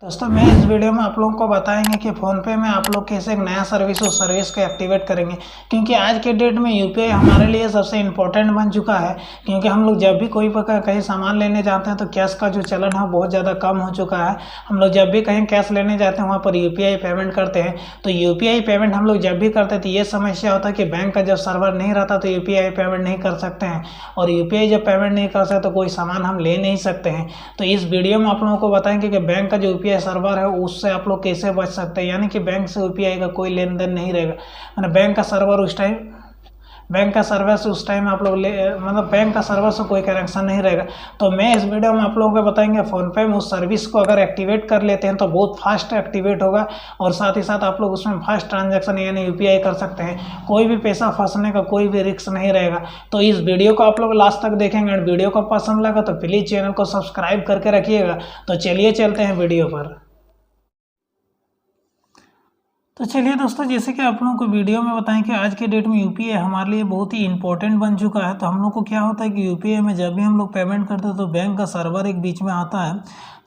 दोस्तों मैं इस वीडियो में आप लोगों को बताएंगे कि फ़ोनपे में आप लोग कैसे एक नया सर्विस को एक्टिवेट करेंगे। क्योंकि आज के डेट में यूपीआई हमारे लिए सबसे इम्पोर्टेंट बन चुका है। क्योंकि हम लोग जब भी कोई प्रकार कहीं सामान लेने जाते हैं तो कैश का जो चलन है बहुत ज़्यादा कम हो चुका है। हम लोग जब भी कहीं कैश लेने जाते हैं वहाँ पर यूपीआई पेमेंट करते हैं। तो यूपीआई पेमेंट हम लोग जब भी करते हैं तो ये समस्या होता है कि बैंक का जब सर्वर नहीं रहता तो यूपीआई पेमेंट नहीं कर सकते हैं, और यूपीआई जब पेमेंट नहीं कर सकते तो कोई सामान हम ले नहीं सकते हैं। तो इस वीडियो में आप लोगों को बताएंगे कि बैंक का जो यूपीआई सर्वर है उससे आप लोग कैसे बच सकते हैं। यानी कि बैंक से यूपीआई का कोई लेन देन नहीं रहेगा, मतलब बैंक का सर्वर से उस टाइम आप लोग बैंक का सर्वर से कोई कनेक्शन नहीं रहेगा। तो मैं इस वीडियो में आप लोगों को बताएंगे फ़ोनपे में उस सर्विस को अगर एक्टिवेट कर लेते हैं तो बहुत फास्ट एक्टिवेट होगा, और साथ ही साथ आप लोग उसमें फास्ट ट्रांजैक्शन यानी यूपीआई कर सकते हैं। कोई भी पैसा फंसने का कोई भी रिस्क नहीं रहेगा। तो इस वीडियो को आप लोग लास्ट तक देखेंगे, और वीडियो को पसंद लगा तो प्लीज़ चैनल को सब्सक्राइब करके रखिएगा। तो चलिए चलते हैं वीडियो पर। तो चलिए दोस्तों, जैसे कि आप लोगों को वीडियो में बताएं कि आज के डेट में यूपीआई हमारे लिए बहुत ही इंपॉर्टेंट बन चुका है। तो हम लोग को क्या होता है कि यूपीआई में जब भी हम लोग पेमेंट करते हैं तो बैंक का सर्वर एक बीच में आता है,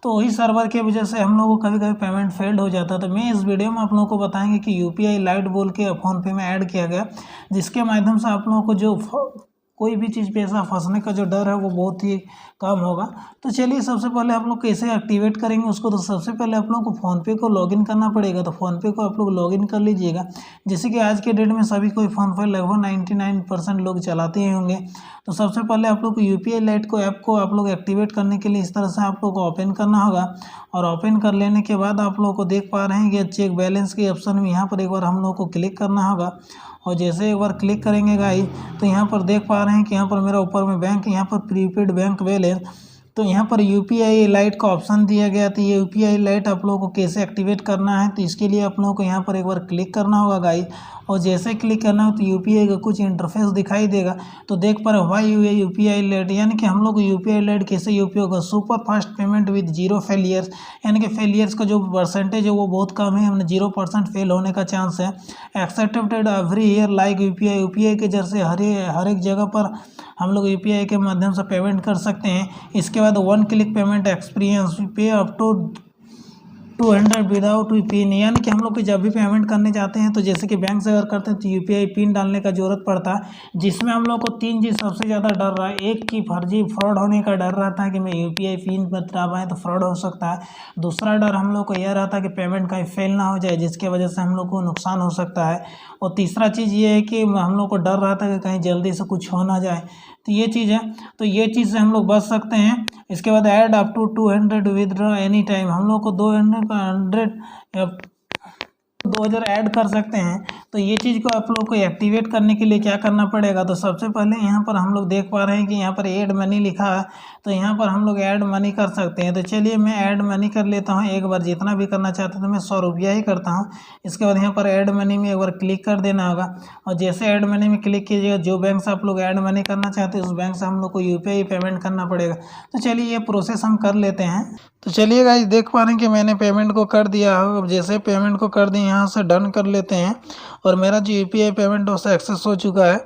तो वही सर्वर की वजह से हम लोगों को कभी कभी पेमेंट फेल्ड हो जाता है। तो मैं इस वीडियो में आप लोगों को बताएंगे कि यूपीआई लाइट बोल के फ़ोनपे में ऐड किया गया, जिसके माध्यम से आप लोगों को जो कोई भी चीज़ पैसा फंसने का जो डर है वो बहुत ही कम होगा। तो चलिए सबसे पहले आप लोग कैसे एक्टिवेट करेंगे उसको। तो सबसे पहले आप लोगों को फ़ोनपे को लॉगिन करना पड़ेगा। तो फ़ोनपे को आप लोग लॉगिन कर लीजिएगा। जैसे कि आज के डेट में सभी कोई फ़ोनपे लगभग 99% लोग चलाते ही होंगे। तो सबसे पहले आप लोग को यूपीआई लाइट को ऐप को आप लोग एक्टिवेट करने के लिए इस तरह से आप लोग को ओपन करना होगा, और ओपन कर लेने के बाद आप लोग को देख पा रहे हैं कि चेक बैलेंस के ऑप्शन में यहाँ पर एक बार हम लोग को क्लिक करना होगा। और जैसे एक बार क्लिक करेंगे गाइस, तो यहाँ पर देख पा रहे हैं कि यहाँ पर मेरा ऊपर में बैंक, यहाँ पर प्रीपेड बैंक बैलेंस, तो यहाँ पर यूपीआई लाइट का ऑप्शन दिया गया। तो ये यूपीआई लाइट आप लोगों को कैसे एक्टिवेट करना है, तो इसके लिए आप लोगों को यहाँ पर एक बार क्लिक करना होगा गाइस। और जैसे क्लिक करना हो तो यूपीआई का कुछ इंटरफेस दिखाई देगा। तो देख पा रहे हो वाई यूपीआई लाइट, यानी कि हम लोग को यूपीआई लाइट कैसे उपयोग होगा। Super fast payment with zero failures, यानी कि फेलियर्स का जो परसेंटेज है वो बहुत कम है, हमने 0% फेल होने का चांस है। Accepted every year like UPI के जैसे हर एक जगह पर हम लोग यूपीआई के माध्यम से पेमेंट कर सकते हैं। इसके बाद 1 क्लिक पेमेंट एक्सपीरियंस, पे अप टू 200 विदाउट पिन, यानी कि हम लोग जब भी पेमेंट करने जाते हैं तो जैसे कि बैंक से अगर करते हैं तो यूपीआई पिन डालने का जरूरत पड़ता है, जिसमें हम लोग को 3 चीज़ सबसे ज़्यादा डर रहा है। एक की फर्जी फ्रॉड होने का डर रहता है कि मैं यूपीआई पिन बता पाएँ तो फ्रॉड हो सकता है। दूसरा डर हम लोग को यह रहता है कि पेमेंट कहीं फेल ना हो जाए, जिसके वजह से हम लोग को नुकसान हो सकता है। और तीसरा चीज़ ये है कि हम लोग को डर रहता है कि कहीं जल्दी से कुछ हो ना जाए। तो ये चीज़ है, तो ये चीज़ से हम लोग बच सकते हैं। इसके बाद add up to 200 withdraw any time, हम लोग को 2000 ऐड कर सकते हैं। तो ये चीज़ को आप लोग को एक्टिवेट करने के लिए क्या करना पड़ेगा, तो सबसे पहले यहाँ पर हम लोग देख पा रहे हैं कि यहाँ पर ऐड मनी लिखा है, तो यहाँ पर हम लोग ऐड मनी कर सकते हैं। तो चलिए मैं ऐड मनी कर लेता हूँ एक बार, जितना भी करना चाहता तो मैं 100 रुपया ही करता हूँ। इसके बाद यहाँ पर ऐड मनी में एक बार क्लिक कर देना होगा, और जैसे ऐड मनी में क्लिक कीजिएगा जो बैंक से आप लोग ऐड मनी करना चाहते हैं उस बैंक से हम लोग को यूपीआई पेमेंट करना पड़ेगा। तो चलिए ये प्रोसेस हम कर लेते हैं। तो चलिए गाइस, देख पा रहे हैं कि मैंने पेमेंट को कर दिया है। अब जैसे पेमेंट को कर दिए यहाँ से डन कर लेते हैं, और मेरा जो यूपीआई पेमेंट वो सक्सेस हो चुका है।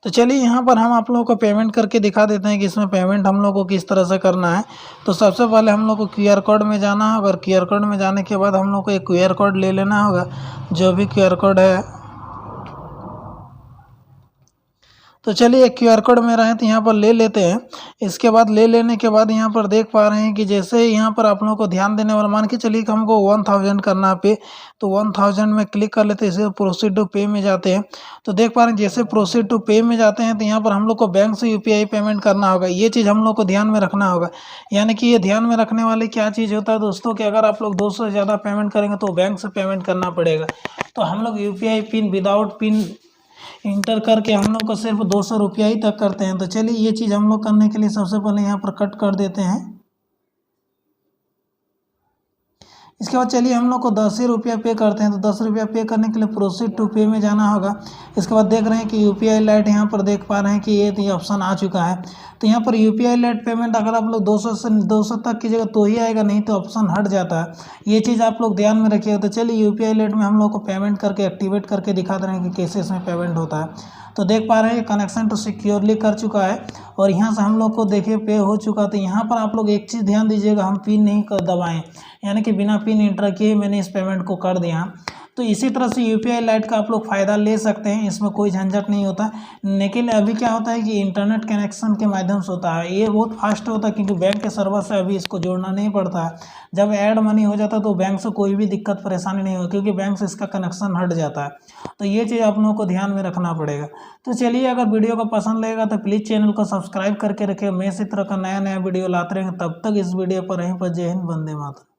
तो चलिए यहाँ पर हम आप लोगों को पेमेंट करके दिखा देते हैं कि इसमें पेमेंट हम लोग को किस तरह से करना है। तो सबसे पहले हम लोग को क्यूआर कोड में जाना होगा, और क्यूआर कोड में जाने के बाद हम लोग को एक क्यूआर कोड ले लेना होगा, जो भी क्यूआर कोड है। तो चलिए एक क्यूआर कोड मेरा है तो यहाँ पर ले लेते हैं। इसके बाद ले लेने के बाद यहाँ पर देख पा रहे हैं कि जैसे यहाँ पर आप लोगों को ध्यान देने वाला, मान के चलिए कि हमको 1000 करना है पे, तो 1000 में क्लिक कर लेते हैं। इसे प्रोसीड टू पे में जाते हैं। तो देख पा रहे हैं जैसे प्रोसीड टू पे में जाते हैं तो यहाँ पर हम लोग को बैंक से यूपीआई पेमेंट करना होगा। ये चीज़ हम लोग को ध्यान में रखना होगा। यानी कि ये ध्यान में रखने वाली क्या चीज़ होता है दोस्तों, कि अगर आप लोग 200 से ज़्यादा पेमेंट करेंगे तो बैंक से पेमेंट करना पड़ेगा। तो हम लोग UPI pin without pin inter करके हम लोग को सिर्फ 200 रुपया ही तक करते हैं। तो चलिए ये चीज़ हम लोग करने के लिए सबसे पहले यहाँ पर कट कर देते हैं। इसके बाद चलिए हम लोग को 10 ही रुपया पे करते हैं। तो 10 रुपया पे करने के लिए प्रोसीड टू पे में जाना होगा। इसके बाद देख रहे हैं कि यूपीआई लाइट, यहाँ पर देख पा रहे हैं कि ये ऑप्शन आ चुका है। तो यहाँ पर यूपीआई लाइट पेमेंट अगर आप लोग 200 तक कीजिएगा तो ही आएगा, नहीं तो ऑप्शन हट जाता है। ये चीज़ आप लोग ध्यान में रखिएगा। तो चलिए यूपीआई लाइट में हम लोग को पेमेंट करके एक्टिवेट करके दिखा दे रहे हैं कि कैसे इसमें पेमेंट होता है। तो देख पा रहे हैं कनेक्शन तो सिक्योरली कर चुका है और यहाँ से हम लोग को देखिए पे हो चुका। तो यहाँ पर आप लोग एक चीज़ ध्यान दीजिएगा, हम पिन नहीं दबाएं, यानी कि बिना पिन इंटर किए मैंने इस पेमेंट को कर दिया। तो इसी तरह से यूपीआई लाइट का आप लोग फ़ायदा ले सकते हैं, इसमें कोई झंझट नहीं होता। लेकिन अभी क्या होता है कि इंटरनेट कनेक्शन के माध्यम से होता है, ये बहुत फास्ट होता है क्योंकि बैंक के सर्वर से अभी इसको जोड़ना नहीं पड़ता है। जब ऐड मनी हो जाता है तो बैंक से कोई भी दिक्कत परेशानी नहीं होगी क्योंकि बैंक से इसका कनेक्शन हट जाता है। तो ये चीज़ आप लोगों को ध्यान में रखना पड़ेगा। तो चलिए, अगर वीडियो को पसंद लगेगा तो प्लीज़ चैनल को सब्सक्राइब करके रखिए। मैं इसी तरह का नया नया वीडियो लाते रहेंगे। तब तक इस वीडियो पर यहीं पर जय हिंद, वंदे मातरम।